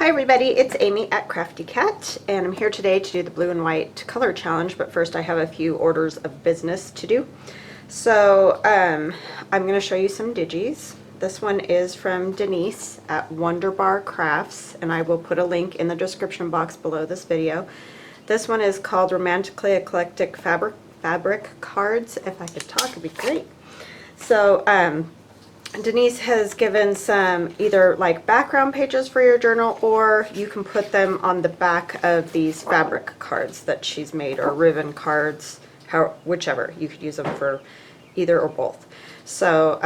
Hi everybody, it's Amy at Crafty Cat, and I'm here today to do the blue and white color challenge, but first I have a few orders of business to do. So I'm going to show you some digis. This one is from Denise at Wondubar Crafts, and I will put a link in the description box below this video. This one is called Romantically Eclectic Fabric Cards. If I could talk, it'd be great. So Denise has given some either like background pages for your journal, or you can put them on the back of these fabric cards that she's made, or ribbon cards, whichever. You could use them for either or both. So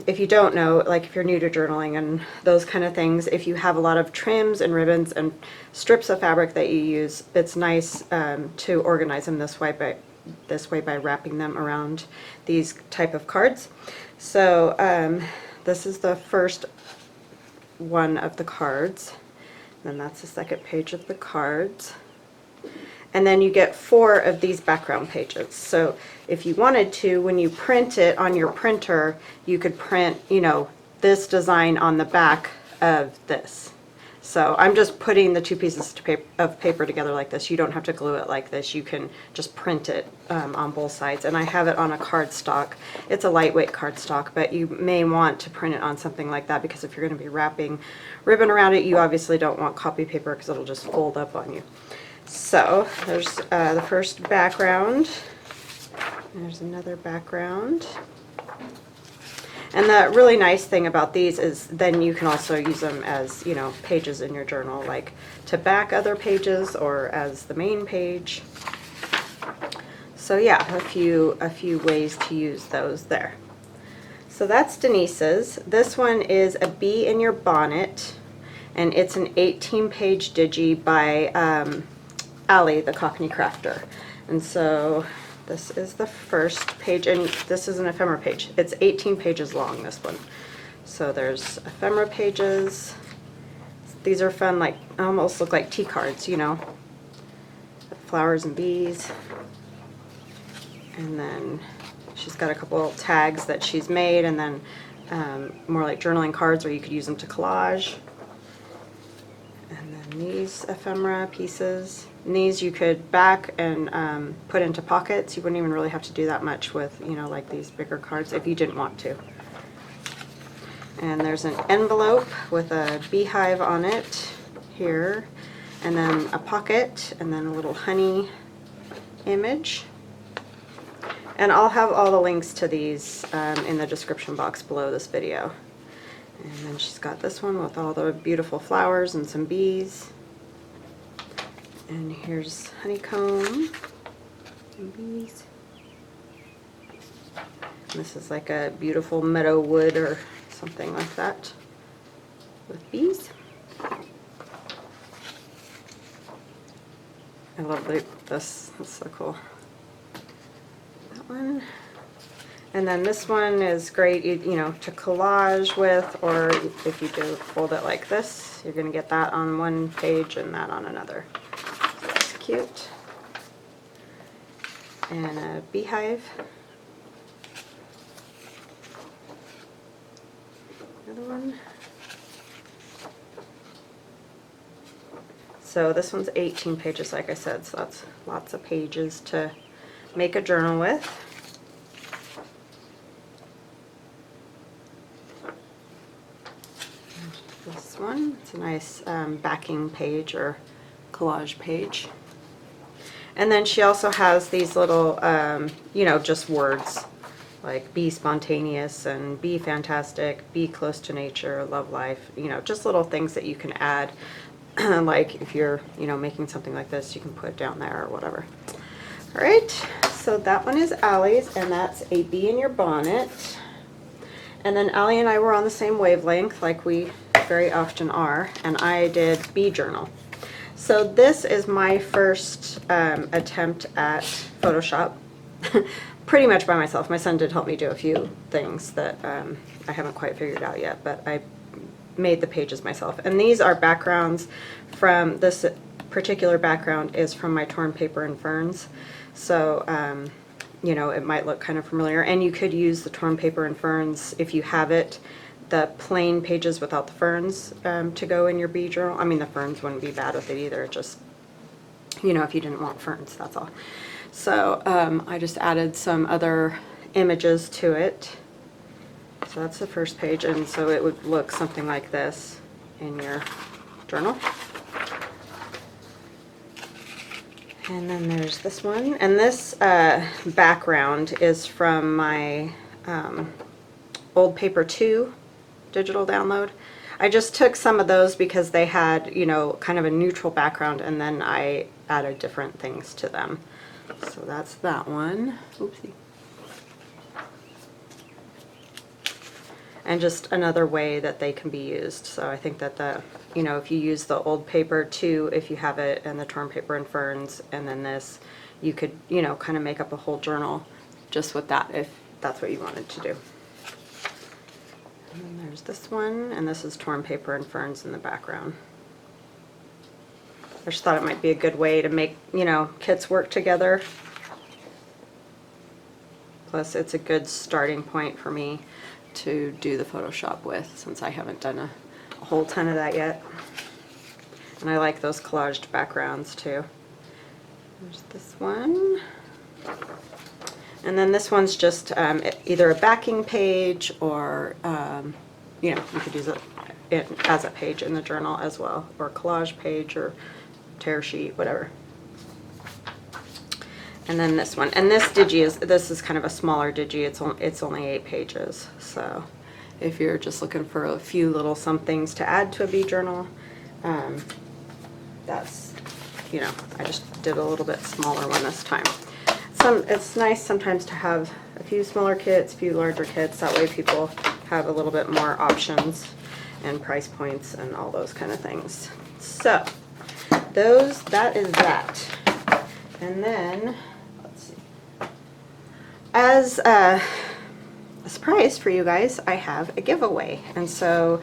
if you don't know, like if you're new to journaling and those kind of things, if you have a lot of trims and ribbons and strips of fabric that you use, it's nice to organize them this way by wrapping them around these type of cards. So this is the first one of the cards, and that's the second page of the cards, and then you get 4 of these background pages. So if you wanted to, when you print it on your printer, you could print, you know, this design on the back of this. So I'm just putting the 2 pieces of paper together like this. You don't have to glue it like this. You can just print it on both sides. And I have it on a cardstock. It's a lightweight cardstock, but you may want to print it on something like that, because if you're going to be wrapping ribbon around it, you obviously don't want copy paper because it'll just fold up on you. So there's the first background. There's another background. And the really nice thing about these is then you can also use them as, you know, pages in your journal, like to back other pages or as the main page. So yeah, a few ways to use those there. So that's Denise's. This one is a bee in your bonnet, and it's an 18-page digi by Ali, the Cockney crafter. And so this is the first page, and this is an ephemera page. It's 18 pages long, this one. So there's ephemera pages. These are fun, like almost look like tea cards, you know. Flowers and bees. And then she's got a couple tags that she's made, and then more like journaling cards where you could use them to collage. And then these ephemera pieces. And these you could back and put into pockets. You wouldn't even really have to do that much with, you know, like these bigger cards if you didn't want to. And there's an envelope with a beehive on it here, and then a pocket, and then a little honey image. And I'll have all the links to these in the description box below this video. And then she's got this one with all the beautiful flowers and some bees. And here's honeycomb and bees. And this is like a beautiful meadow wood or something like that with bees. I love this. That's so cool. That one. And then this one is great, you know, to collage with, or if you do fold it like this, you're going to get that on one page and that on another. So that's cute. And a beehive. Another one. So this one's 18 pages, like I said, so that's lots of pages to make a journal with. This one, it's a nice backing page or collage page. And then she also has these little, you know, just words like be spontaneous and be fantastic, be close to nature, love life, you know, just little things that you can add. Like if you're, you know, making something like this, you can put it down there or whatever. All right, so that one is Allie's, and that's a bee in your bonnet. And then Allie and I were on the same wavelength, like we very often are, and I did bee journal. So this is my first attempt at Photoshop, pretty much by myself. My son did help me do a few things that I haven't quite figured out yet, but I made the pages myself. And these are backgrounds from, this particular background is from my torn paper and ferns. So you know, it might look kind of familiar, and you could use the torn paper and ferns if you have it the plain pages without the ferns to go in your bee journal. I mean, the ferns wouldn't be bad with it either, just, you know, if you didn't want ferns, that's all. So I just added some other images to it. So that's the first page, and so it would look something like this in your journal. And then there's this one, and this background is from my old paper 2 digital download. I just took some of those because they had, you know, kind of a neutral background, and then I added different things to them. So that's that one. Oopsie. And just another way that they can be used. So I think that the, you know, if you use the old paper 2, if you have it, and the torn paper and ferns, and then this, you could, you know, kind of make up a whole journal just with that if that's what you wanted to do. And then there's this one, and this is torn paper and ferns in the background. I just thought it might be a good way to make, you know, kits work together. Plus it's a good starting point for me to do the Photoshop with, since I haven't done a whole ton of that yet. And I like those collaged backgrounds too. There's this one. And then this one's just either a backing page or, you know, you could use it as a page in the journal as well, or a collage page or tear sheet, whatever. And then this one, and this is kind of a smaller digi. It's only 8 pages. So if you're just looking for a few little somethings to add to a bee journal, that's, you know, I just did a little bit smaller one this time. It's nice sometimes to have a few smaller kits, a few larger kits. That way people have a little bit more options and price points and all those kind of things. So that is that. And then let's see. As a surprise for you guys, I have a giveaway. And so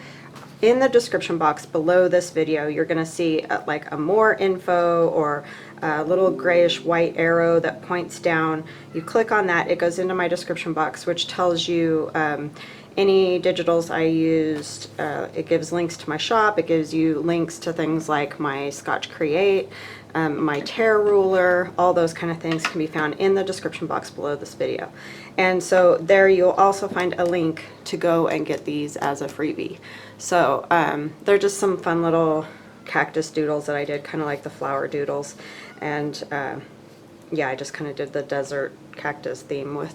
in the description box below this video, you're going to see like a more info or a little grayish white arrow that points down. You click on that, it goes into my description box, which tells you any digitals I used. It gives links to my shop. It gives you links to things like my Scotch Create, my tear ruler. All those kind of things can be found in the description box below this video. And so there you'll also find a link to go and get these as a freebie. So they're just some fun little cactus doodles that I did, kind of like the flower doodles. And yeah, I just kind of did the desert cactus theme with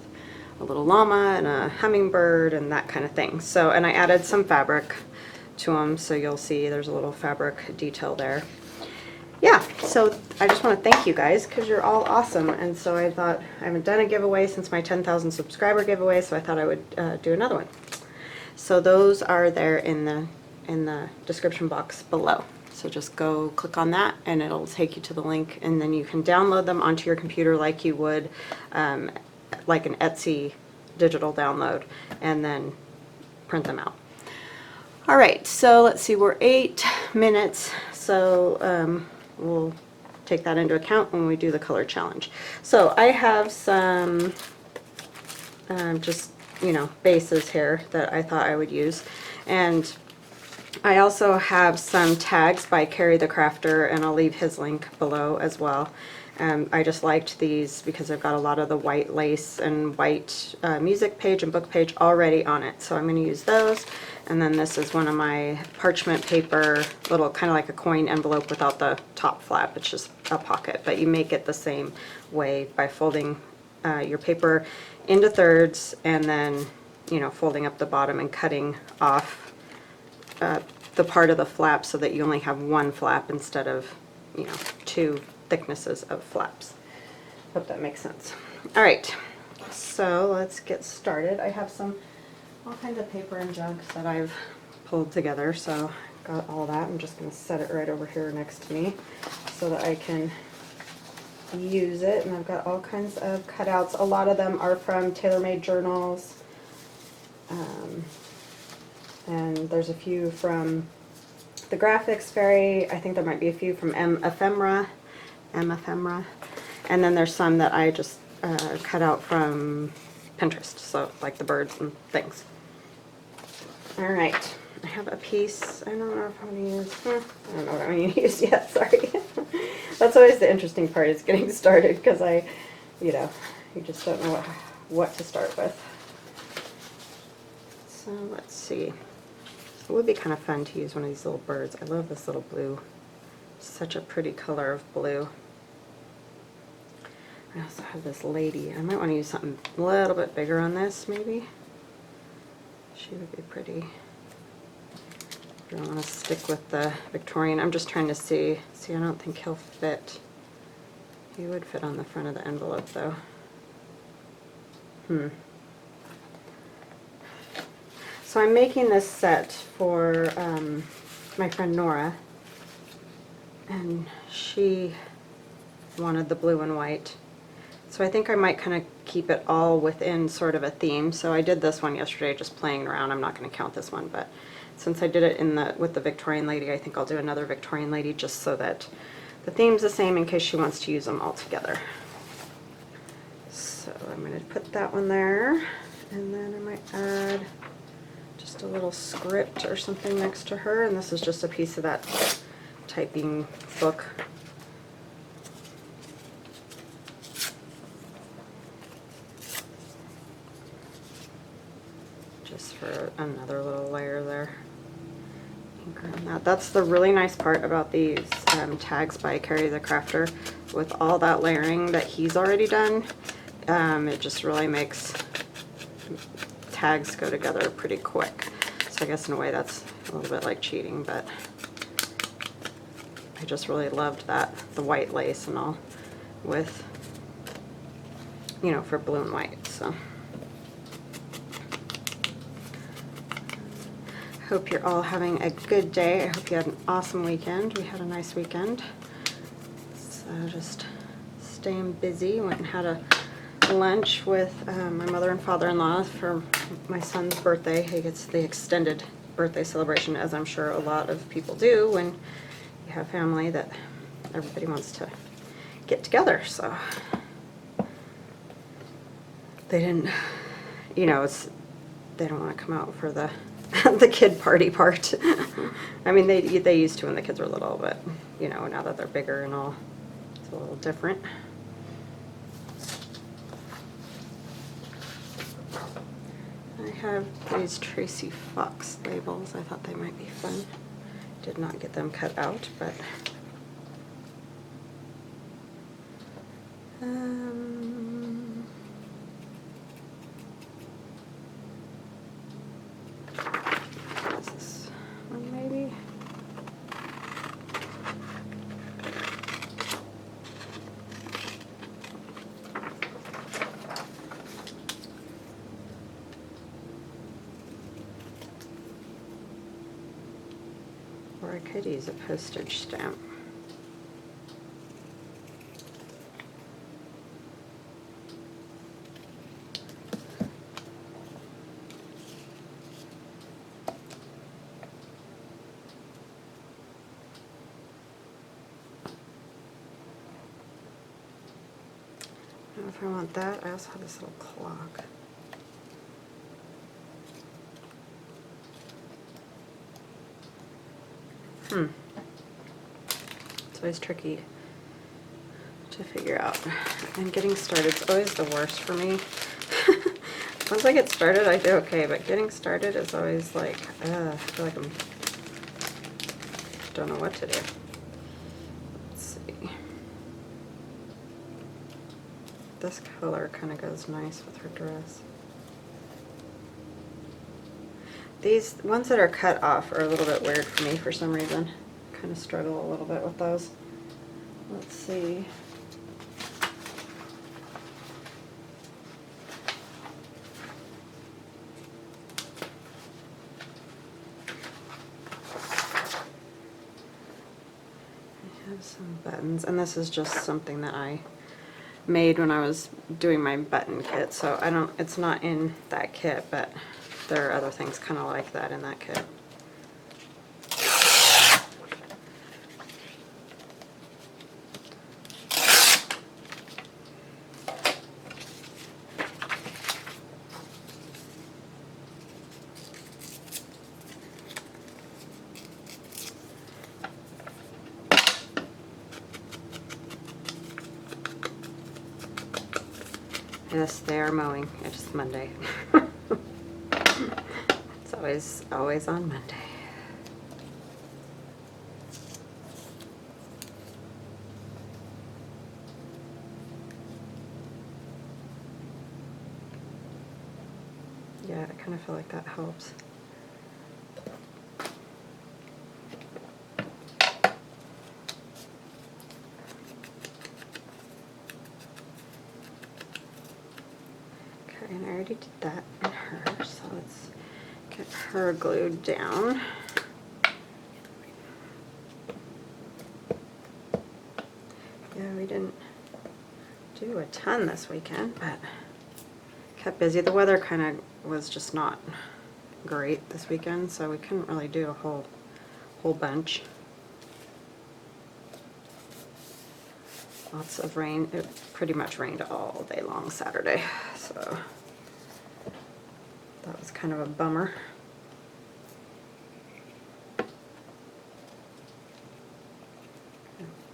a little llama and a hummingbird and that kind of thing. So, and I added some fabric to them, so you'll see there's a little fabric detail there. Yeah, so I just want to thank you guys because you're all awesome. And so I thought, I haven't done a giveaway since my 10,000 subscriber giveaway, so I thought I would do another one. So those are there in the description box below. So just go click on that and it'll take you to the link, and then you can download them onto your computer like you would like an Etsy digital download, and then print them out. All right, so let's see, we're 8 minutes, so we'll take that into account when we do the color challenge. So I have some just, you know, bases here that I thought I would use, and I also have some tags by Ceri The Crafter, and I'll leave his link below as well. I just liked these because I've got a lot of the white lace and white music page and book page already on it, so I'm going to use those. And then this is one of my parchment paper, little kind of like a coin envelope without the top flap. It's just a pocket, but you make it the same way by folding your paper into thirds, and then, you know, folding up the bottom and cutting off the part of the flap so that you only have one flap instead of, you know, 2 thicknesses of flaps. Hope that makes sense. All right, so let's get started. I have all kinds of paper and junk that I've pulled together, so got all that. I'm just going to set it right over here next to me so that I can use it. And I've got all kinds of cutouts. A lot of them are from tailor-made journals, and there's a few from the Graphics Fairy. I think there might be a few from Ephemera, and then there's some that I just cut out from Pinterest, so like the birds and things. All right, I have a piece. I don't know if I'm going to use, I don't know what I'm going to use yet, sorry. That's always the interesting part, is getting started, because you just don't know what to start with. So let's see. It would be kind of fun to use one of these little birds. I love this little blue. Such a pretty color of blue. I also have this lady. I might want to use something a little bit bigger on this, maybe. She would be pretty. I don't want to stick with the Victorian. I'm just trying to see. See, I don't think he'll fit. He would fit on the front of the envelope, though. So I'm making this set for my friend Nora, and she wanted the blue and white. So I think I might kind of keep it all within sort of a theme. So I did this one yesterday, just playing around. I'm not going to count this one, but since I did it with the Victorian lady, I think I'll do another Victorian lady, just so that the theme's the same in case she wants to use them all together. So I'm going to put that one there, and then I might add just a little script or something next to her, and this is just a piece of that typing book. Just for another little layer there. That's the really nice part about these tags by Ceri The Crafter. With all that layering that he's already done, it just really makes tags go together pretty quick. So I guess in a way that's a little bit like cheating, but I just really loved that, the white lace and all, with, for blue and white. So hope you're all having a good day. I hope you had an awesome weekend. We had a nice weekend. So just staying busy. Went and had a lunch with my mother and father-in-law for my son's birthday. He gets the extended birthday celebration, as I'm sure a lot of people do when you have family, that everybody wants to get together. So they didn't, they don't want to come out for the the kid party part. I mean, they used to when the kids were little, but now that they're bigger and all, it's a little different. I have these Tracie Fox labels. I thought they might be fun. Did not get them cut out, but is this one maybe? Or I could use a postage stamp. I don't know if I want that. I also have this little clock. It's always tricky to figure out. And getting started is always the worst for me. Once I get started, I do okay, but getting started is always like, I feel like don't know what to do. Let's see. This color kind of goes nice with her dress. These ones that are cut off are a little bit weird for me for some reason. Kind of struggle a little bit with those. Let's see. I have some buttons, and this is just something that I made when I was doing my button kit, so it's not in that kit, but there are other things kind of like that in that kit. Yes, they are mowing. It's Monday. It's always on Monday. Yeah, I kind of feel like that helps. Okay, and I already did that in her, so let's get her glued down. Yeah, we didn't do a ton this weekend, but kept busy. The weather kind of was just not great this weekend, so we couldn't really do a whole bunch. Lots of rain. It pretty much rained all day long Saturday, so that was kind of a bummer.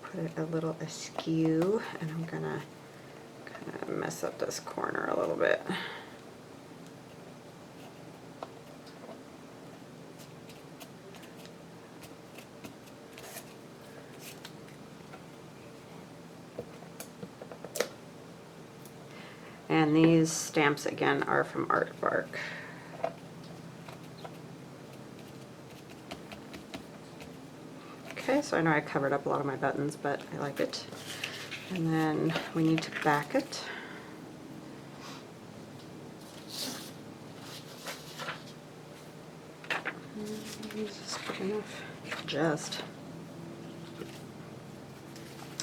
Put it a little askew, and I'm gonna kind of mess up this corner a little bit. And these stamps again are from Artvarkk. Okay, so I know I covered up a lot of my buttons, but I like it. And then we need to back it. Is this good enough? Just.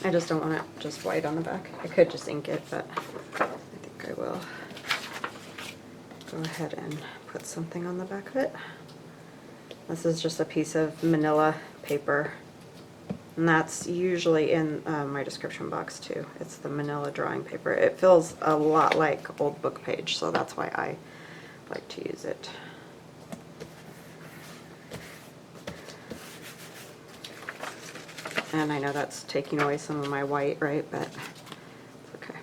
I just don't want it just white on the back. I could just ink it, but I think I will go ahead and put something on the back of it. This is just a piece of Manila paper, and that's usually in my description box too. It's the Manila drawing paper. It feels a lot like old book page, so that's why I like to use it. And I know that's taking away some of my white, right? But it's okay.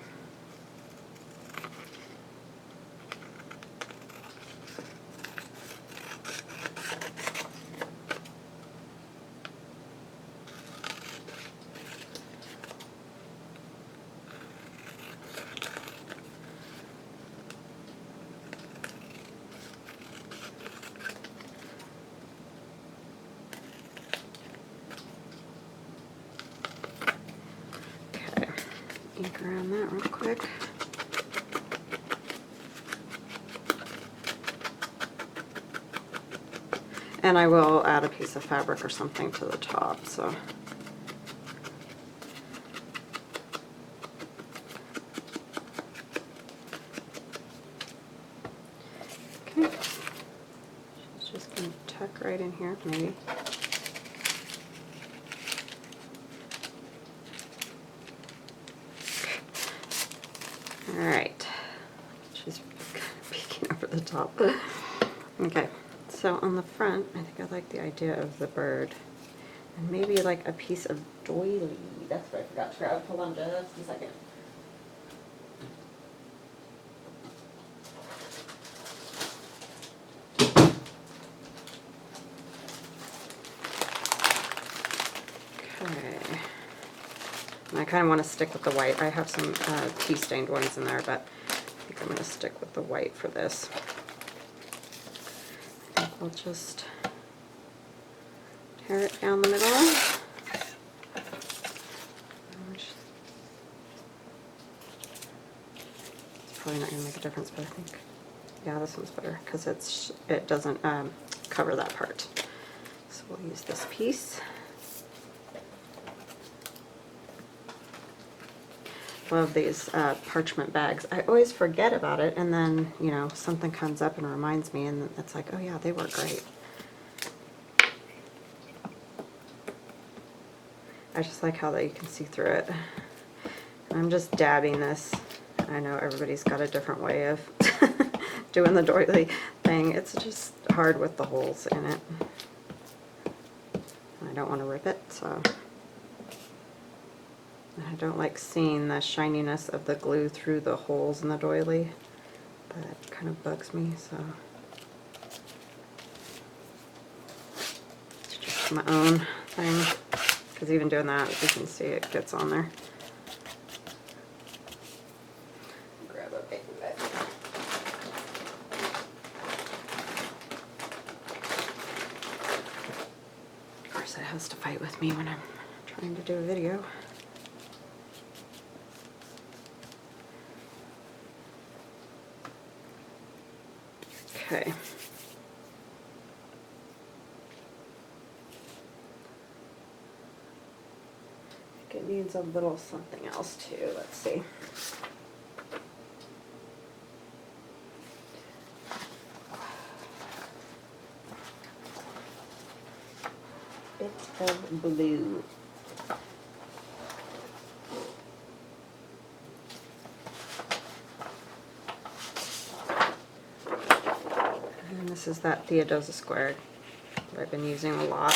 Ink around that real quick. And I will add a piece of fabric or something to the top, so. Okay. She's just going to tuck right in here, maybe. Alright, she's peeking over the top. Okay, so on the front, I think I like the idea of the bird. And maybe like a piece of doily. That's what I forgot to grab. Hold on just a second. Okay. And I kind of want to stick with the white. I have some tea stained ones in there, but I think I'm going to stick with the white for this. I think we'll just tear it down the middle. It's probably not going to make a difference, but I think, yeah, this one's better because it doesn't cover that part. So we'll use this piece. Love these parchment bags. I always forget about it, and then, you know, something comes up and reminds me, and it's like, oh yeah, they work great. I just like how you can see through it. I'm just dabbing this. I know everybody's got a different way of doing the doily thing. It's just hard with the holes in it. I don't want to rip it, so. I don't like seeing the shininess of the glue through the holes in the doily. That kind of bugs me, so it's just my own thing. Because even doing that, as you can see, it gets on there. Grab a big bit. Of course, it has to fight with me when I'm trying to do a video. Okay. It needs a little something else too. Let's see. Bit of blue. And this is that Theodosia squared that I've been using a lot.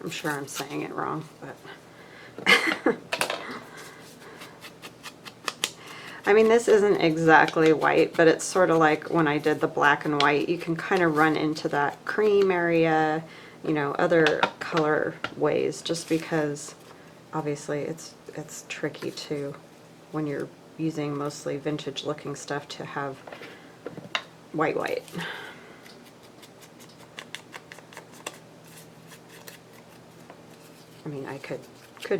I'm sure I'm saying it wrong, but I mean, this isn't exactly white, but it's sort of like when I did the black and white. You can kind of run into that cream area, you know, other color ways, just because obviously it's tricky to, when you're using mostly vintage looking stuff, to have white. I mean, I could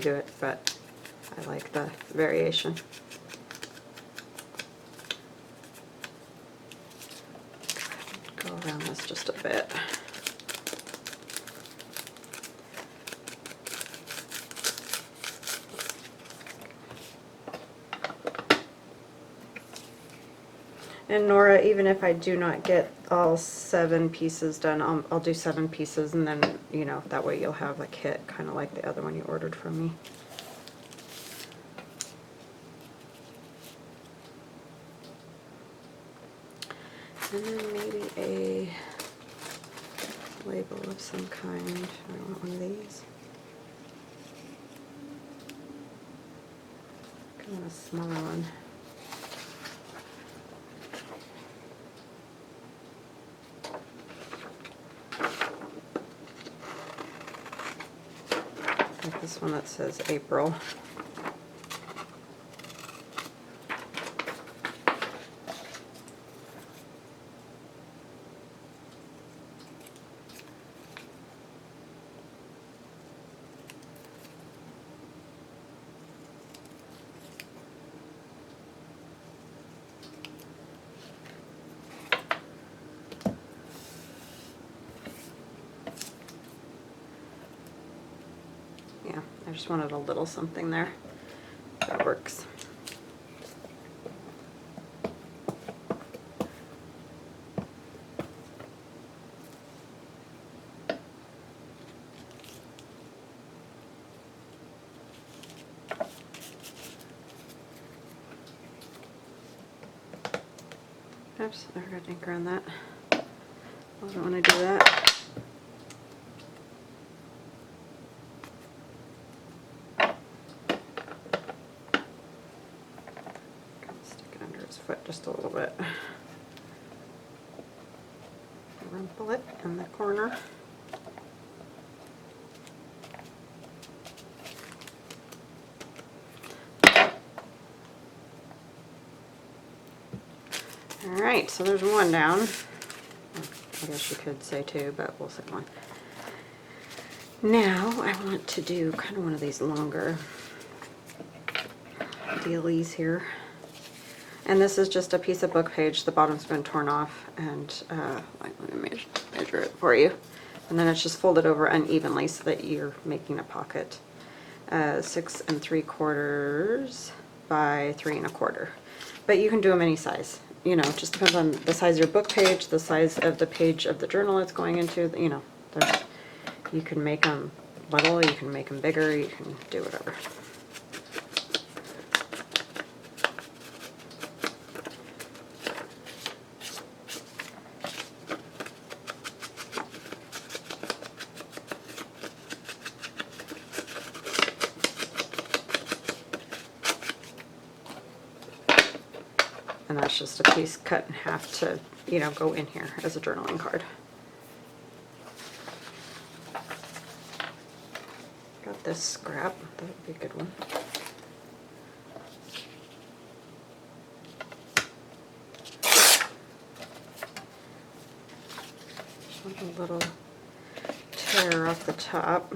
do it, but I like the variation. Go around this just a bit. And Nora, even if I do not get all 7 pieces done, I'll do 7 pieces, and then, you know, that way you'll have a kit, kind of like the other one you ordered from me. And then maybe a label of some kind. I want one of these. I want a smaller one. Like this one that says April. Yeah, I just wanted a little something there. That works. Oops, I forgot to ink around that. I don't want to do that. Foot just a little bit. Rumple it in the corner. Alright, so there's one down. I guess you could say 2, but we'll say 1. Now I want to do kind of one of these longer dealies here. And this is just a piece of book page. The bottom's been torn off, and let me measure it for you. And then it's just folded over unevenly so that you're making a pocket. 6 3/4 by 3 1/4. But you can do them any size. you know, it just depends on the size of your book page, the size of the page of the journal it's going into, you know, you can make them little, you can make them bigger, you can do whatever. And that's just a piece cut in half to, you know, go in here as a journaling card. Got this scrap, that would be a good one. A little tear off the top.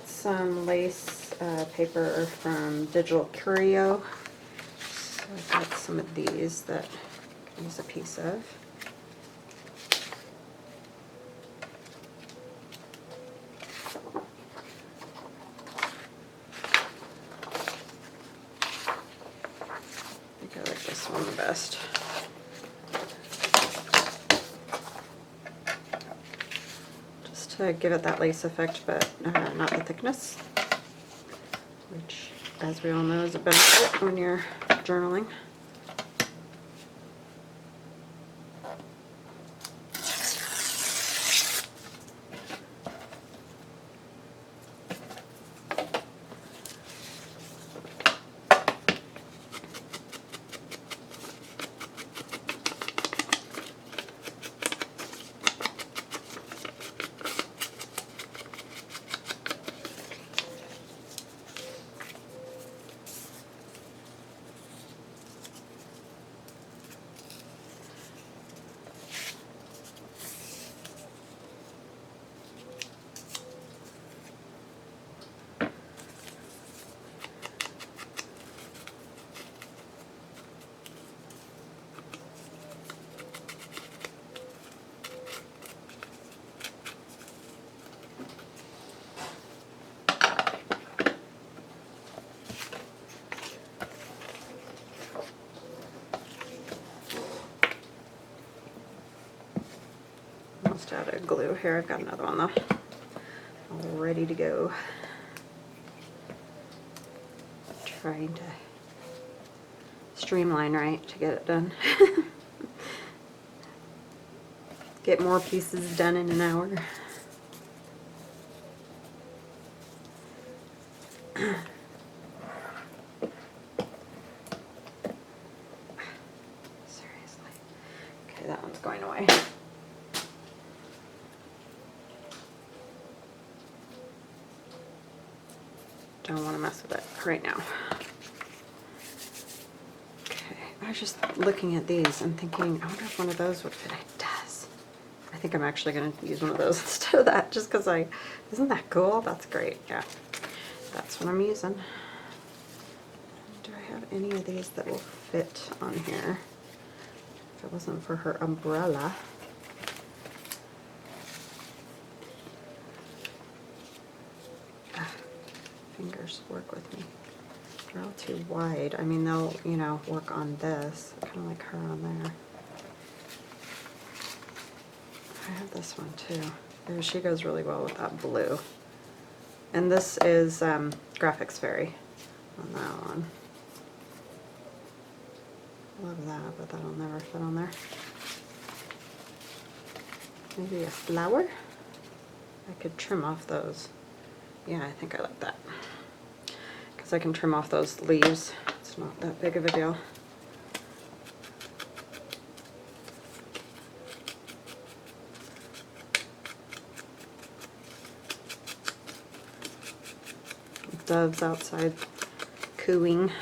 Some lace paper from Digital Curio. So I got some of these that I can use a piece of. I think I like this one the best. To give it that lace effect, but not the thickness, which, as we all know, is a benefit when you're journaling. Almost out of glue here. I've got another one though, all ready to go. Trying to streamline right to get it done. Get more pieces done in an hour. Seriously. Okay, that one's going away. Don't want to mess with it right now. Okay, I was just looking at these and thinking, I wonder if one of those would fit. It does. I think I'm actually going to use one of those instead of that, just because isn't that cool? That's great. Yeah, that's what I'm using. Do I have any of these that will fit on here? If it wasn't for her umbrella. Fingers work with me. They're all too wide. I mean, they'll, you know, work on this. Kind of like her on there. I have this one too. Ooh, she goes really well with that blue. And this is Graphics Fairy on that one. Love that, but that'll never fit on there. Maybe a flower? I could trim off those. Yeah, I think I like that. Because I can trim off those leaves. It's not that big of a deal. Doves outside cooing.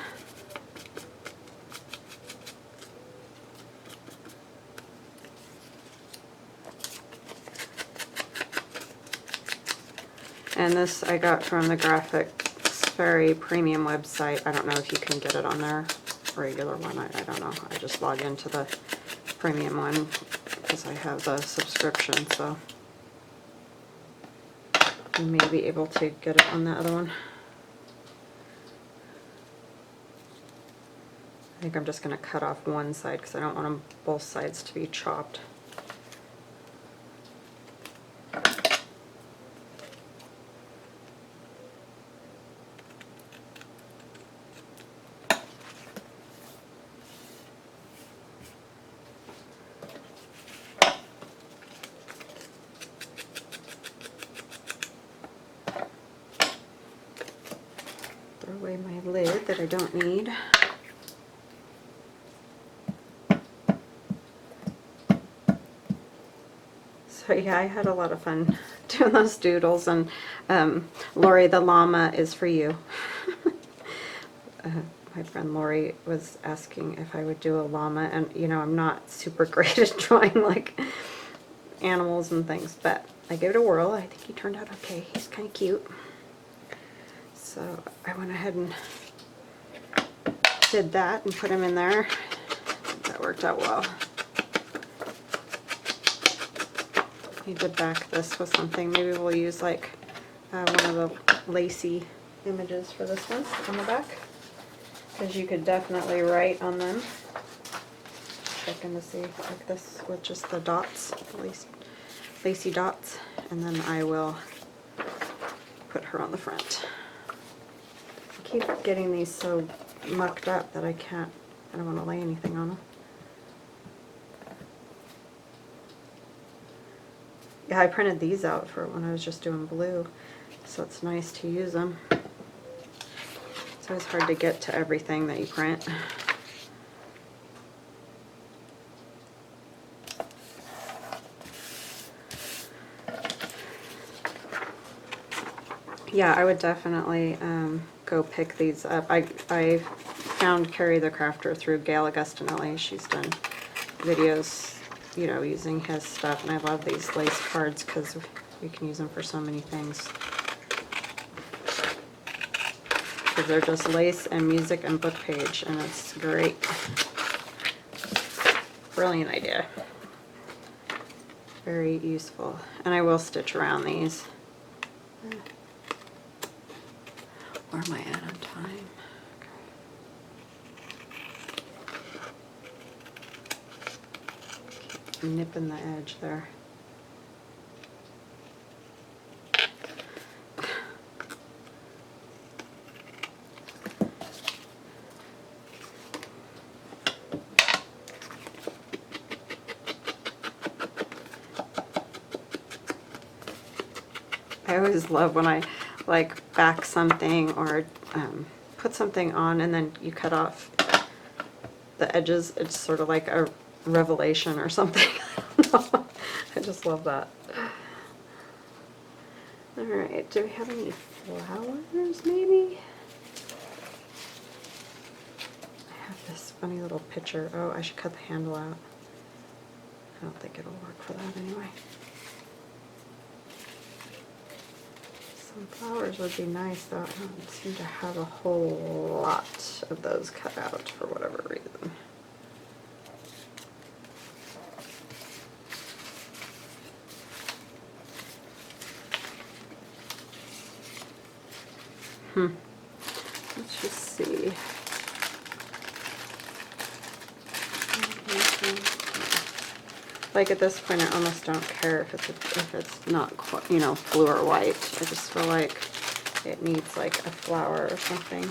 And this I got from the Graphics very premium website. I don't know if you can get it on their regular one. I don't know. I just log into the premium one because I have the subscription, so you may be able to get it on the other one. I think I'm just going to cut off one side because I don't want them both sides to be chopped. Throw away my lid that I don't need. So yeah, I had a lot of fun doing those doodles, and Lori the llama is for you. My friend Lori was asking if I would do a llama, and you know, I'm not super great at drawing like animals and things, but I gave it a whirl. I think he turned out okay. He's kind of cute. So I went ahead and did that and put him in there. That worked out well. Need to back this with something. Maybe we'll use like one of the lacy images for this one on the back, because you could definitely write on them. Checking to see like this with just the dots, lacy dots, and then I will put her on the front. I keep getting these so mucked up that I don't want to lay anything on them. Yeah, I printed these out for when I was just doing blue, so it's nice to use them. It's always hard to get to everything that you print. Yeah, I would definitely go pick these up. I found Ceri the Crafter through Gail Augustinelli. She's done videos, you know, using his stuff, and I love these lace cards because we can use them for so many things. Because they're just lace and music and book page, and it's great. Brilliant idea. Very useful. And I will stitch around these. Where am I at on time? Okay. Nipping the edge there. I always love when I like back something or put something on and then you cut off the edges. It's sort of like a revelation or something. I don't know. I just love that. Alright, do we have any flowers maybe? I have this funny little picture. Oh, I should cut the handle out. I don't think it'll work for that anyway. Some flowers would be nice, though. I don't seem to have a whole lot of those cut out for whatever reason. Let's just see. Like at this point, I almost don't care if it's not quite, you know, blue or white. I just feel like it needs like a flower or something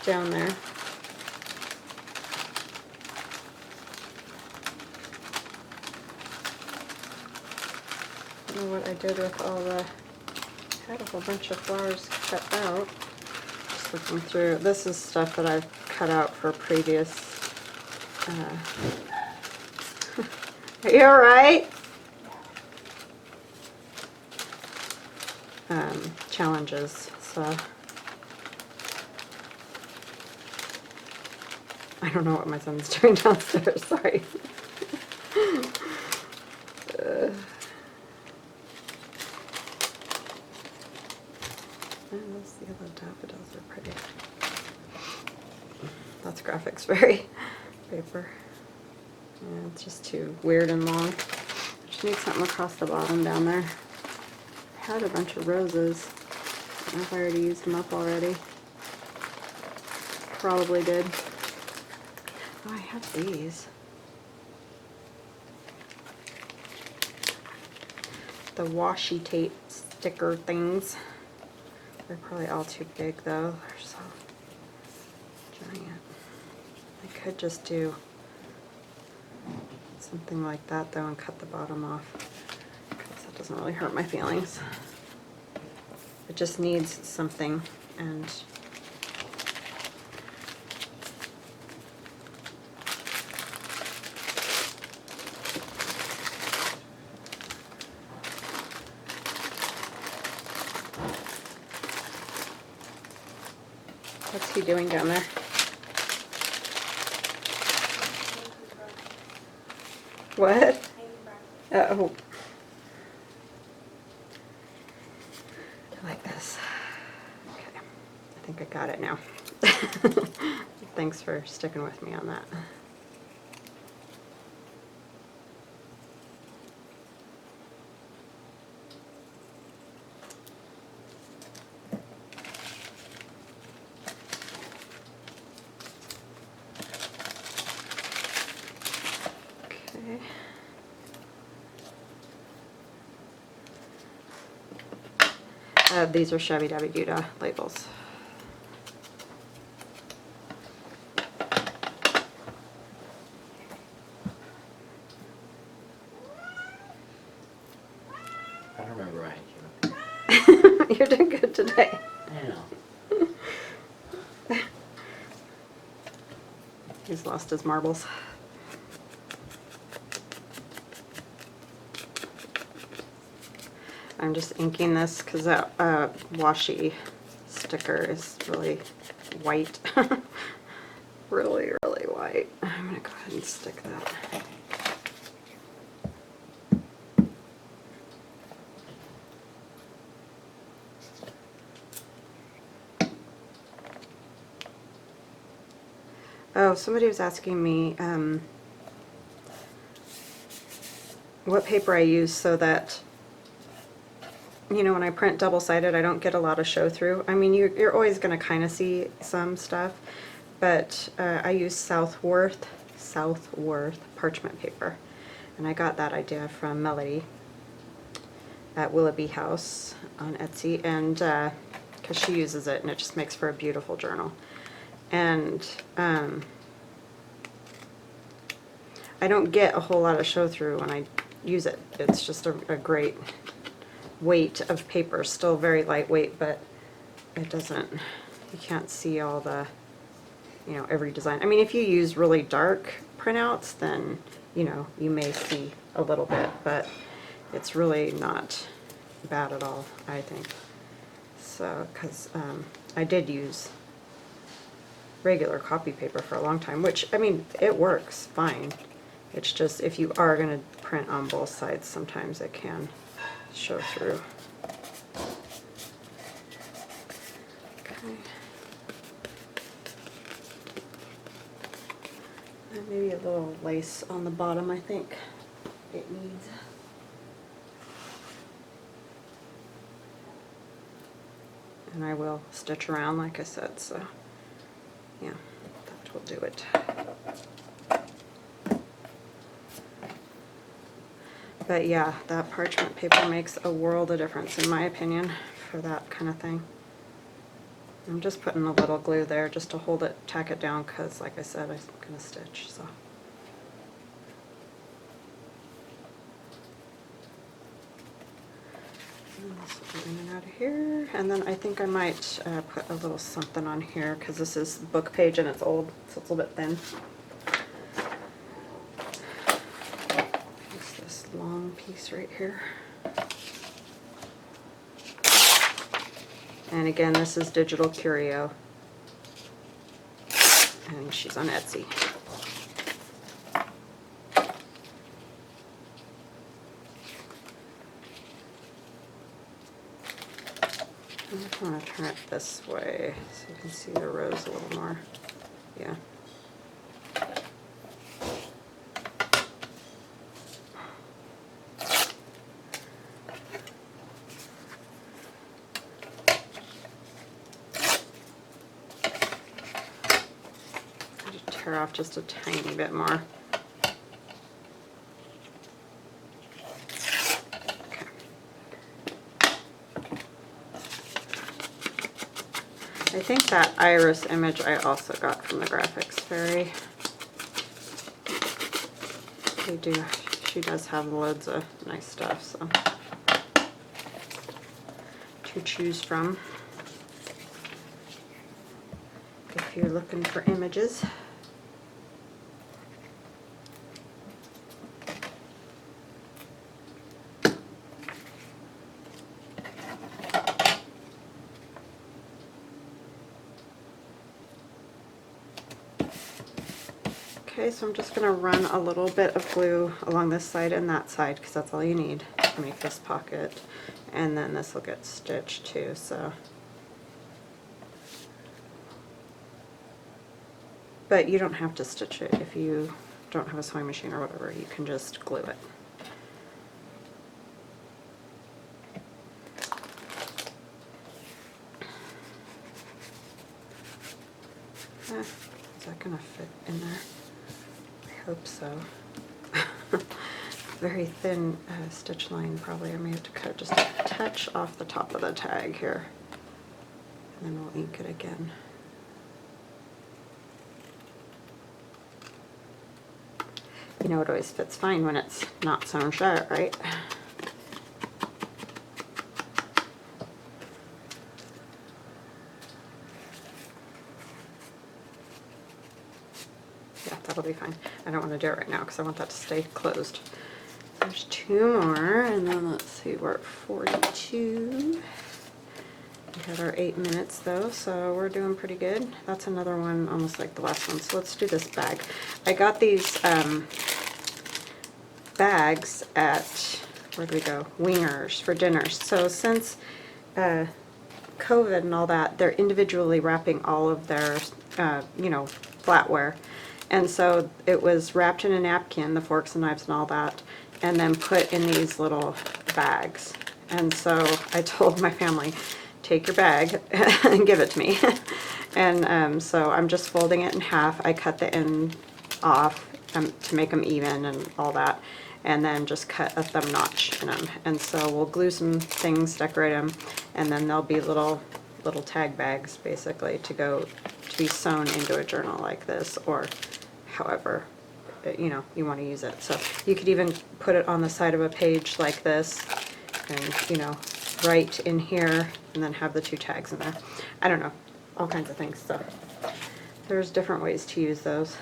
down there. I don't know what I did with all the. I had a whole bunch of flowers cut out. Just looking through. This is stuff that I've cut out for previous. Are you alright? Challenges. So I don't know what my son's doing downstairs. Sorry. Those yellow daffodils are pretty. That's graphics very paper. Yeah, it's just too weird and long. Just need something across the bottom down there. I had a bunch of roses. I don't know if I already used them up already. Probably did. Oh, I have these. The washi tape sticker things. They're probably all too big though. They're so giant. I could just do something like that though and cut the bottom off, because that doesn't really hurt my feelings. It just needs something, and what's he doing down there? What? Oh. I like this. Okay. I think I got it now. Thanks for sticking with me on that. These are Shabbydabbydoodah labels. I don't remember writing you. You're doing good today. I know. He's lost his marbles. I'm just inking this because that washi sticker is really white. Really, really white. I'm going to go ahead and stick that. Oh, somebody was asking me what paper I use so that, you know, when I print double-sided, I don't get a lot of show-through. I mean, you're always going to kind of see some stuff, but I use Southworth parchment paper, and I got that idea from Melody at Willoughby House on Etsy, and because she uses it, and it just makes for a beautiful journal. And I don't get a whole lot of show-through when I use it. It's just a great weight of paper, still very lightweight, but it doesn't, you can't see all the, you know, every design. I mean, if you use really dark printouts, then, you know, you may see a little bit, but it's really not bad at all, I think. So, because I did use regular copy paper for a long time, which, I mean, it works fine. It's just, if you are going to print on both sides, sometimes it can show through. Okay. And maybe a little lace on the bottom, I think it needs. And I will stitch around, like I said, so yeah, that will do it. But yeah, that parchment paper makes a world of difference, in my opinion, for that kind of thing. I'm just putting a little glue there just to hold it, tack it down, because like I said, I'm going to stitch, so. And this will go in and out of here. And then I think I might put a little something on here, because this is book page and it's old, so it's a little bit thin. Long piece right here. And again, this is Digital Curio, and she's on Etsy. I'm going to turn it this way so you can see the rows a little more. Yeah. I just tear off just a tiny bit more. I think that iris image I also got from the Graphics Fairy. She does have loads of nice stuff, so to choose from if you're looking for images. Okay, so I'm just going to run a little bit of glue along this side and that side because that's all you need to make this pocket, and then this will get stitched too. So, but you don't have to stitch it if you don't have a sewing machine or whatever. You can just glue it. Is that going to fit in there? I hope so. Very thin stitch line probably. I may have to cut just a touch off the top of the tag here. And then we'll ink it again. You know, it always fits fine when it's not sewn shut, right? That'll be fine. I don't want to do it right now because I want that to stay closed. There's 2 more, and then let's see, we're at 42. We had our 8 minutes though, so we're doing pretty good. That's another one almost like the last one. So let's do this bag. I got these bags at, where do we go? Wingers for dinners. So since COVID and all that, they're individually wrapping all of their, you know, flatware. And so it was wrapped in a napkin, the forks and knives and all that, and then put in these little bags. And so I told my family, take your bag and give it to me. And so I'm just folding it in half. I cut the end off to make them even and all that, and then just cut a thumb notch in them. And so we'll glue some things, decorate them, and then they'll be little tag bags basically to be sewn into a journal like this, or however you know you want to use it. So you could even put it on the side of a page like this, and you know, write in here, and then have the 2 tags in there. I don't know, all kinds of things. So there's different ways to use those.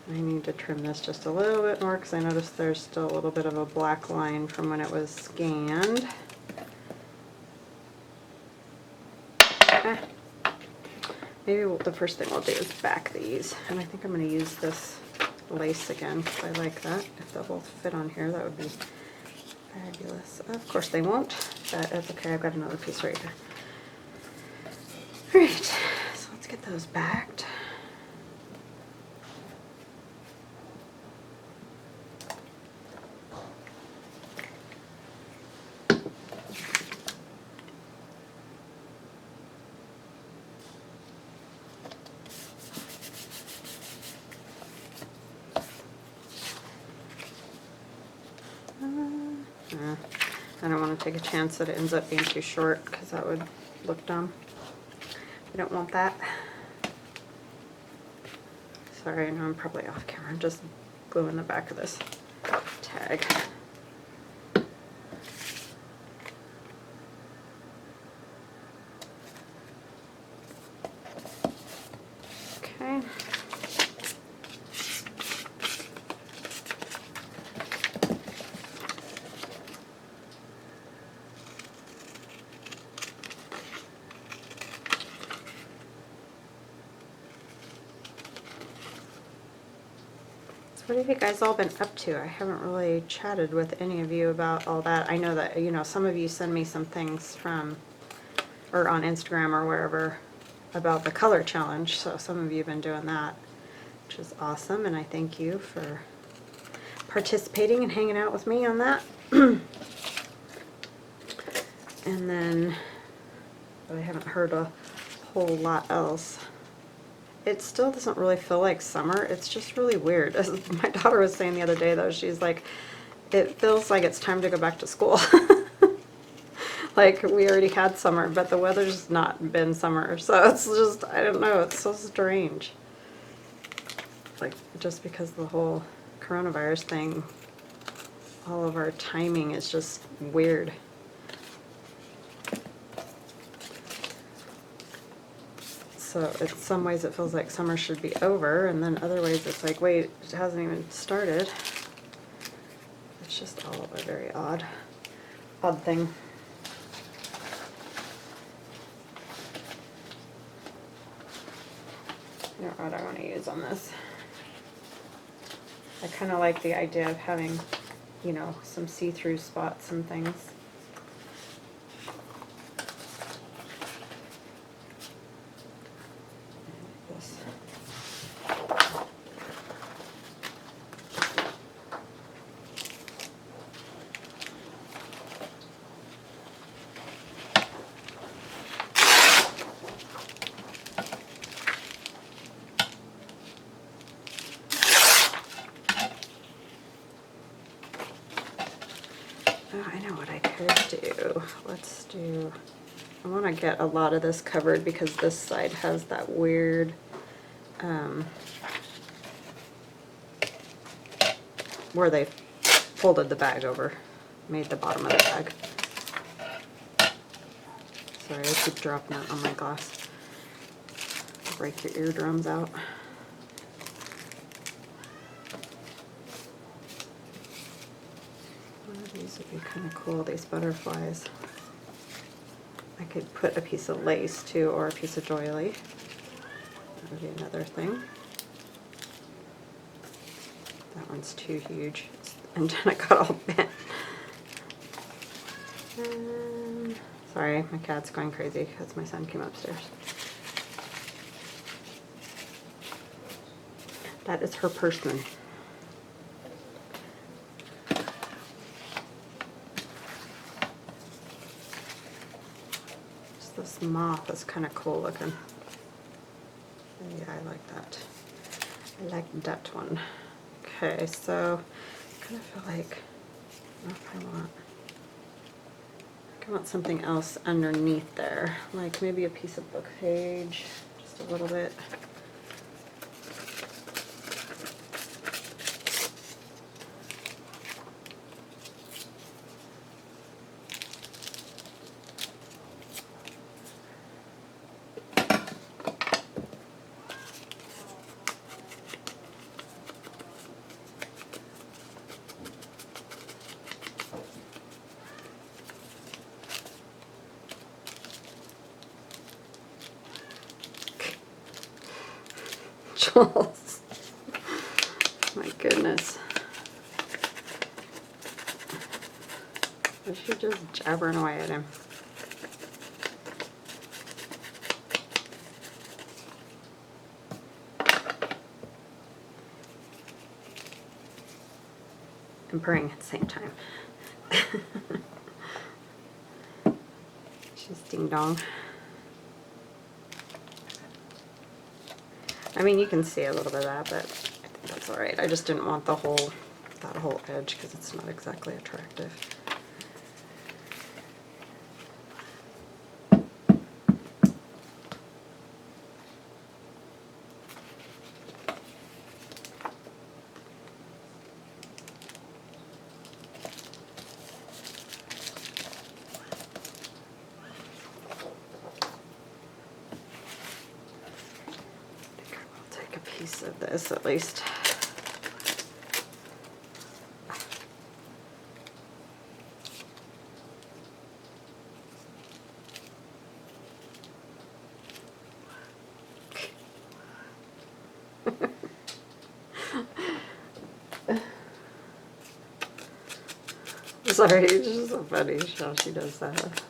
I need to trim this just a little bit more because I noticed there's still a little bit of a black line from when it was scanned. Okay. Maybe the first thing we'll do is back these, and I think I'm going to use this lace again because I like that. If they'll both fit on here, that would be fabulous. Of course they won't, but that's okay. I've got another piece right here. Alright, so let's get those backed. I don't want to take a chance that it ends up being too short because that would look dumb. We don't want that. Sorry, I know I'm probably off camera. I'm just gluing the back of this tag. Okay. What have you guys all been up to? I haven't really chatted with any of you about all that. I know that, you know, some of you send me some things from or on Instagram or wherever about the color challenge. So some of you have been doing that, which is awesome, and I thank you for participating and hanging out with me on that. And then, but I haven't heard a whole lot else. It still doesn't really feel like summer. It's just really weird. As my daughter was saying the other day, though, she's like, it feels like it's time to go back to school. Like, we already had summer, but the weather's not been summer. So it's just, I don't know, it's so strange. Like, just because of the whole coronavirus thing, all of our timing is just weird. So in some ways it feels like summer should be over, and then other ways it's like, wait, it hasn't even started. It's just all a very odd thing. You know what I want to use on this. I kind of like the idea of having, you know, some see-through spots and things. This. Oh, I know what I could do. Let's do, I want to get a lot of this covered because this side has that weird, where they folded the bag over, made the bottom of the bag. Sorry, I keep dropping it on my glass. Break your eardrums out. These would be kind of cool, these butterflies. I could put a piece of lace too, or a piece of doily. That would be another thing. That one's too huge. And then it got all bent. Sorry, my cat's going crazy because my son came upstairs. That is her person. This moth is kind of cool looking. Yeah, I like that. I like that one. Okay, so I kind of feel like, I don't know if I want something else underneath there, like maybe a piece of book page, just a little bit. Jules. My goodness. Was she just jabbering away at him? And purring at the same time. She's ding dong. I mean, you can see a little bit of that, but I think that's all right. I just didn't want that whole edge because it's not exactly attractive. Of this at least. Sorry, it's just so funny how she does that.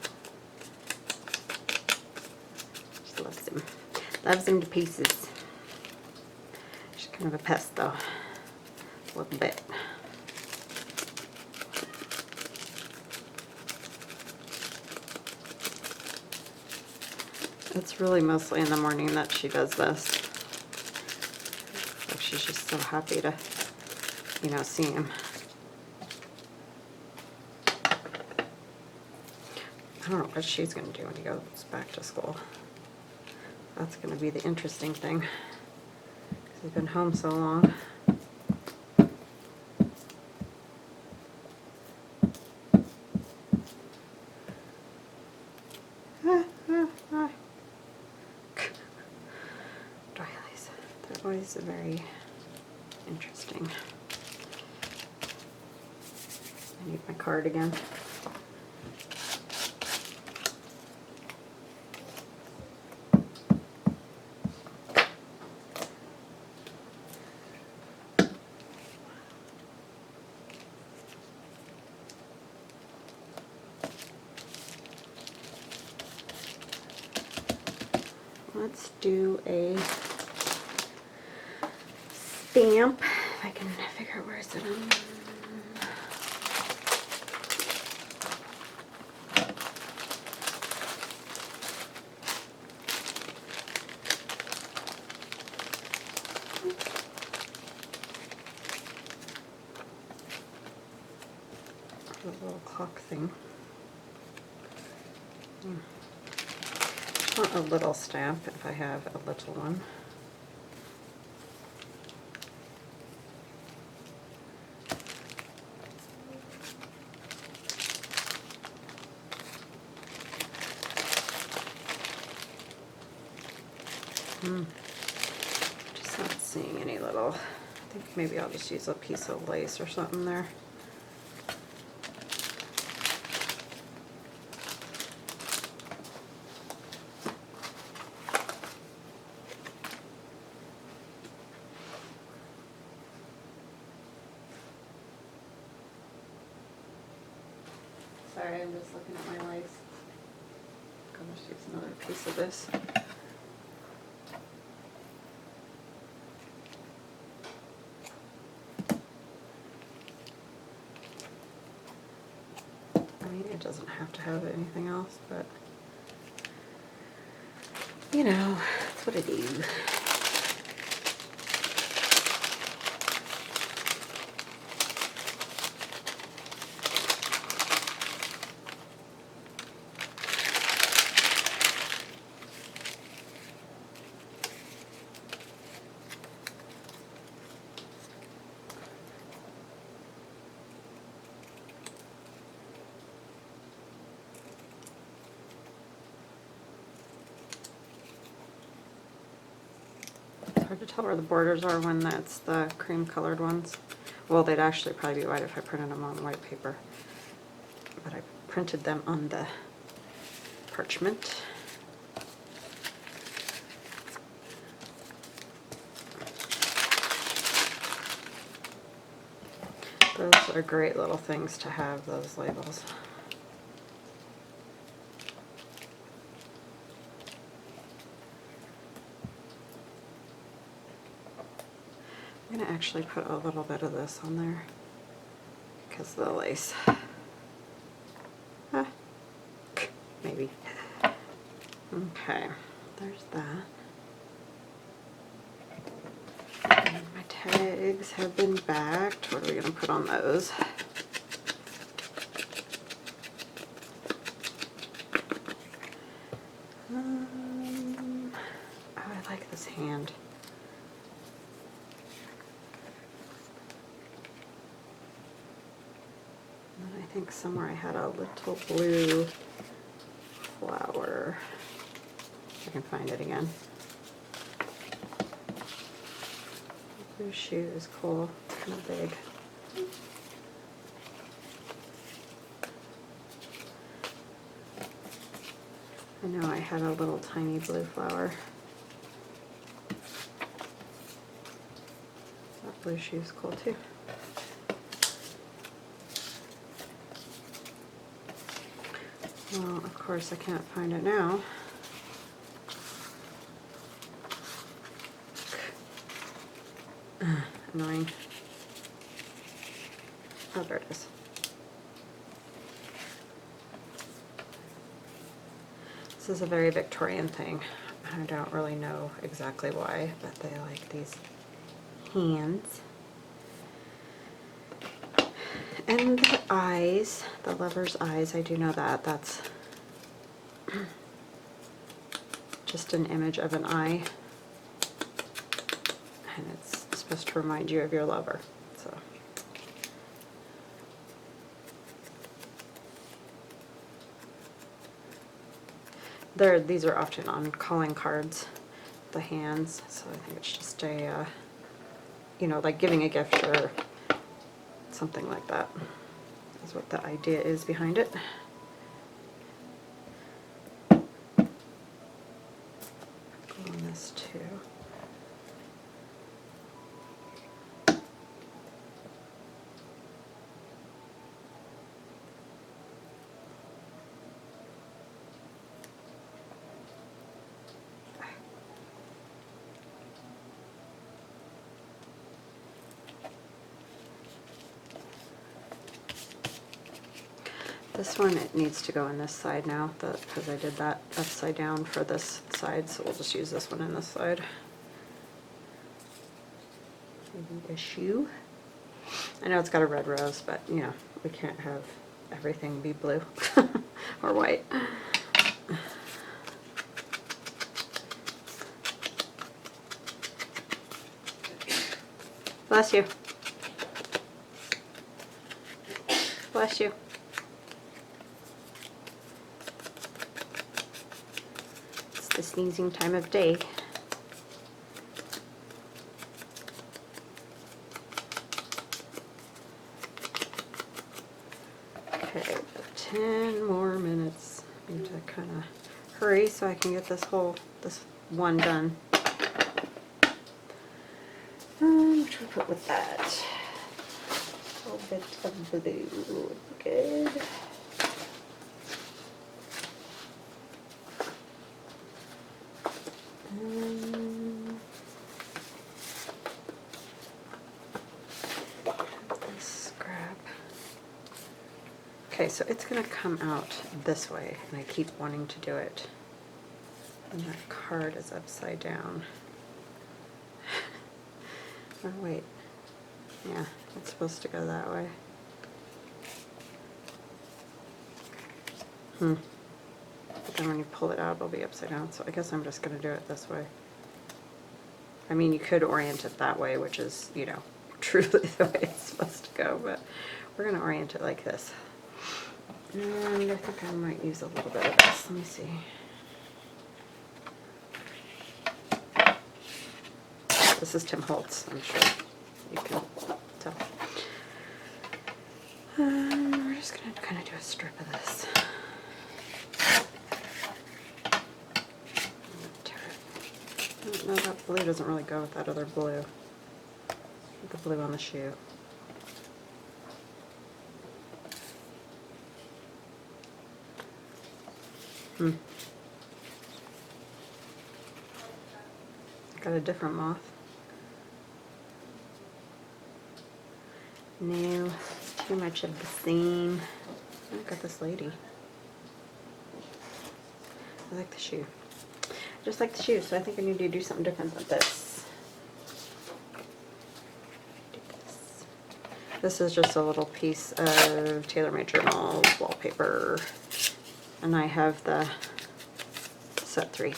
Loves him to pieces. She's kind of a pest though. A little bit. It's really mostly in the morning that she does this. Like she's just so happy to, you know, see him. I don't know what she's going to do when he goes back to school. That's going to be the interesting thing. 'Cause he's been home so long. Doilies. They're always very interesting. I need my card again. Let's do a stamp. If I can figure out where it's at. A little clock thing. I want a little stamp if I have a little one. Just not seeing any little. I think maybe I'll just use a piece of lace or something there. Sorry, I'm just looking at my lace. I'm going to use another piece of this. I mean, it doesn't have to have anything else, but you know, that's what I do. Hard to tell where the borders are when that's the cream colored ones. Well, they'd actually probably be white if I printed them on white paper, but I printed them on the parchment. Those are great little things to have, those labels. I'm going to actually put a little bit of this on there because of the lace. Maybe. Okay, there's that. And my tags have been backed. What are we going to put on those? Oh, I like this hand. I think somewhere I had a little blue flower. If I can find it again. Blue shoe is cool. It's kind of big. I know I had a little tiny blue flower. That blue shoe is cool too. Well, of course I can't find it now. annoying. Oh, there it is. This is a very Victorian thing. I don't really know exactly why, but they like these hands. And the eyes, the lover's eyes, I do know that. That's just an image of an eye. And it's supposed to remind you of your lover. So these are often on calling cards, the hands. So I think it's just a, you know, like giving a gift or something like that is what the idea is behind it. Go on this too. This one, it needs to go in this side now, because I did that upside down for this side, so we'll just use this one in this side. Maybe a shoe. I know it's got a red rose, but you know, we can't have everything be blue or white. Bless you. Bless you. It's the sneezing time of day. Okay, 10 more minutes. I need to kind of hurry so I can get this one done. What should we put with that? A little bit of blue would be good. This scrap. Okay, so it's going to come out this way, and I keep wanting to do it. And that card is upside down. Oh, wait. Yeah, it's supposed to go that way. But then when you pull it out, it'll be upside down, so I guess I'm just going to do it this way. I mean, you could orient it that way, which is, you know, truly the way it's supposed to go, but we're going to orient it like this. And I think I might use a little bit of this. Let me see. This is Tim Holtz, I'm sure you can tell. We're just going to kind of do a strip of this. No, that blue doesn't really go with that other blue. The blue on the shoe. Got a different moth. No, it's too much of the same. I got this lady. I like the shoe. I just like the shoe, so I think I need to do something different with this. This is just a little piece of TaylorMade Jourrnals wallpaper, and I have the set 3.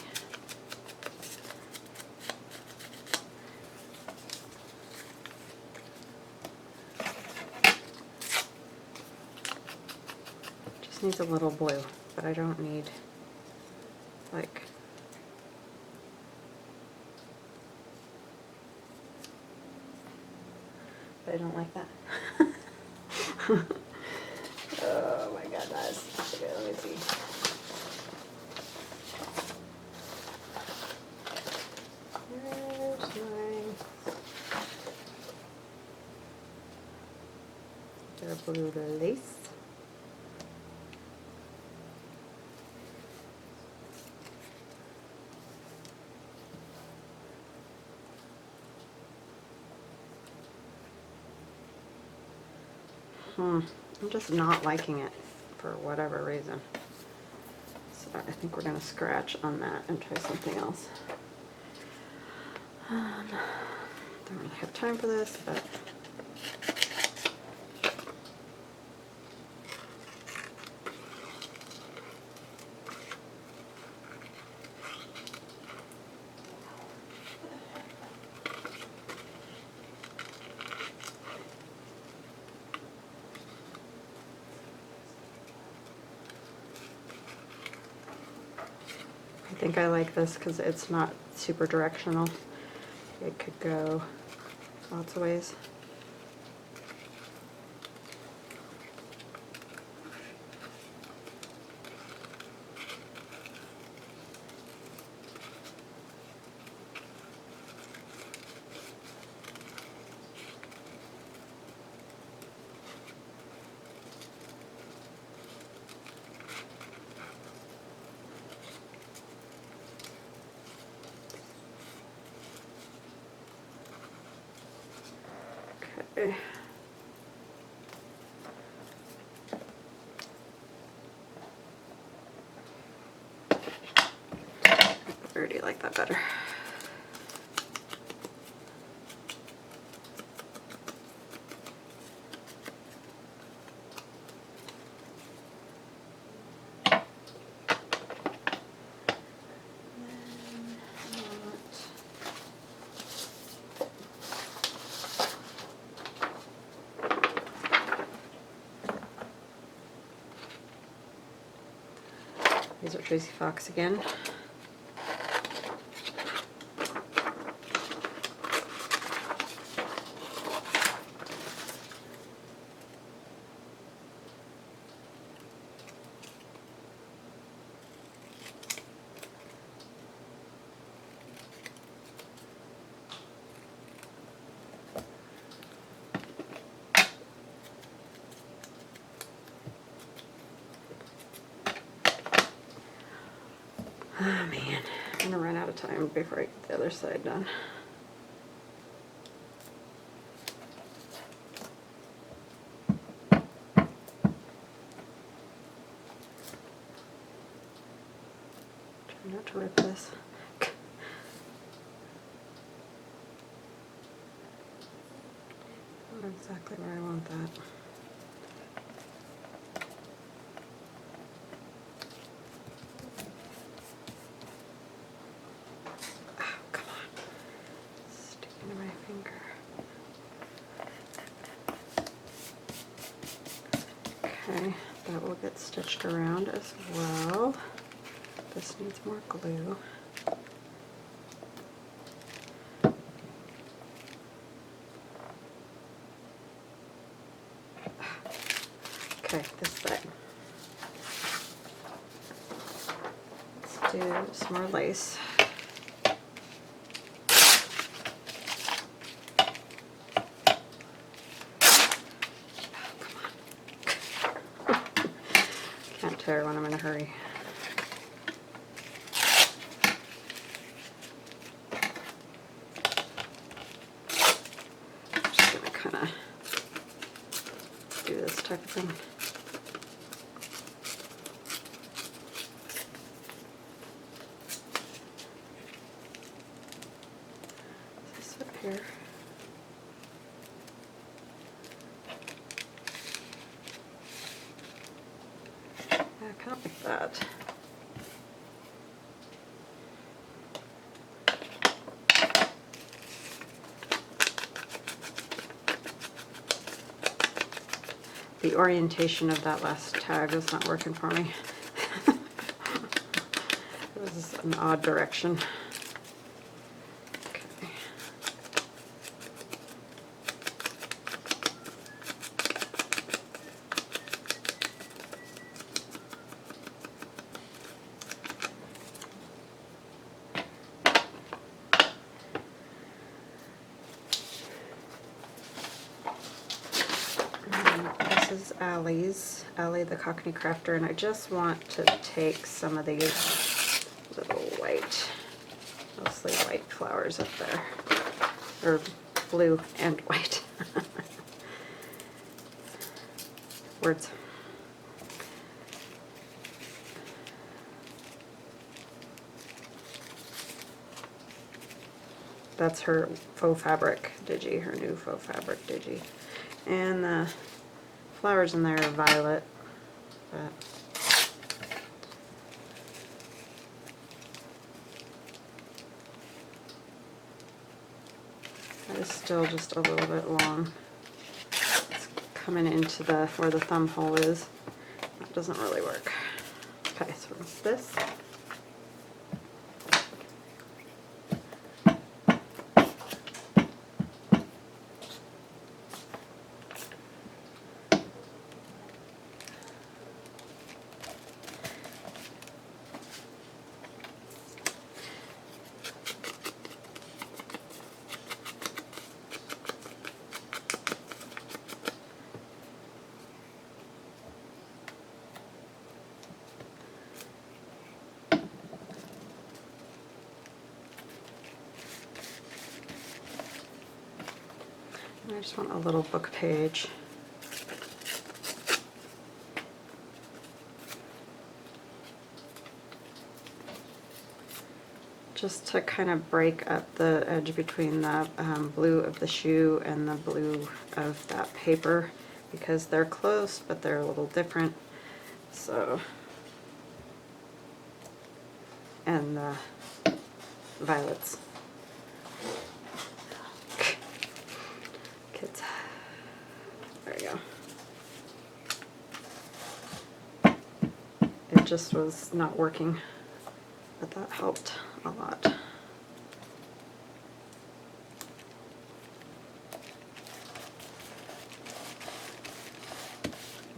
Just needs a little blue, but I don't need like but I don't like that. Oh my goodness. Okay, let me see. There's my blue lace. I'm just not liking it for whatever reason. So I think we're going to scratch on that and try something else. Don't really have time for this, but I think I like this because it's not super directional. It could go lots of ways. Okay. I already like that better. These are Tracie Fox again. Oh man, I'm gonna run out of time before I get the other side done. Try not to rip this. Not exactly where I want that. Okay, that will get stitched around as well. This needs more glue. Okay, this side. Let's do some more lace. Can't tear when I'm in a hurry. I'm just gonna kind of do this type of thing. This up here. I kind of like that. The orientation of that last tag was not working for me. It was an odd direction. Okay. This is Allie the Cockney Crafter, and I just want to take some of these little white, mostly white flowers up there, or blue and white. backwards. That's her faux fabric digi, her new faux fabric digi. And the flowers in there are violet. But that is still just a little bit long. It's coming into the where the thumb hole is. That doesn't really work. Okay, so it's this. I just want a little book page. Just to kind of break up the edge between the blue of the shoe and the blue of that paper, because they're close but they're a little different. So, and the violets. Kids. There you go. It just was not working, but that helped a lot.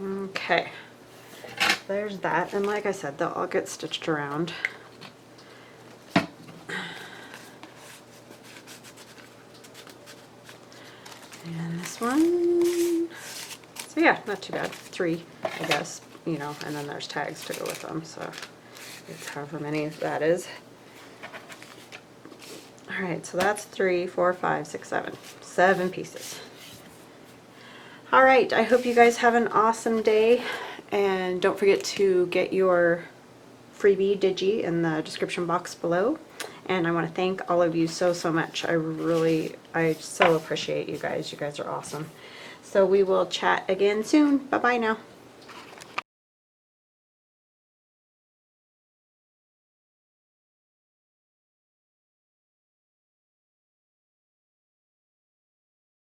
Okay, there's that, and like I said, they'll all get stitched around. And this one, so yeah, not too bad. 3, I guess, you know, and then there's tags to go with them, so it's however many that is. Alright, so that's 3, 4, 5, 6, 7. 7 pieces. Alright, I hope you guys have an awesome day, and don't forget to get your freebie digi in the description box below. And I want to thank all of you so much. I so appreciate you guys. You guys are awesome. So we will chat again soon. Bye bye now.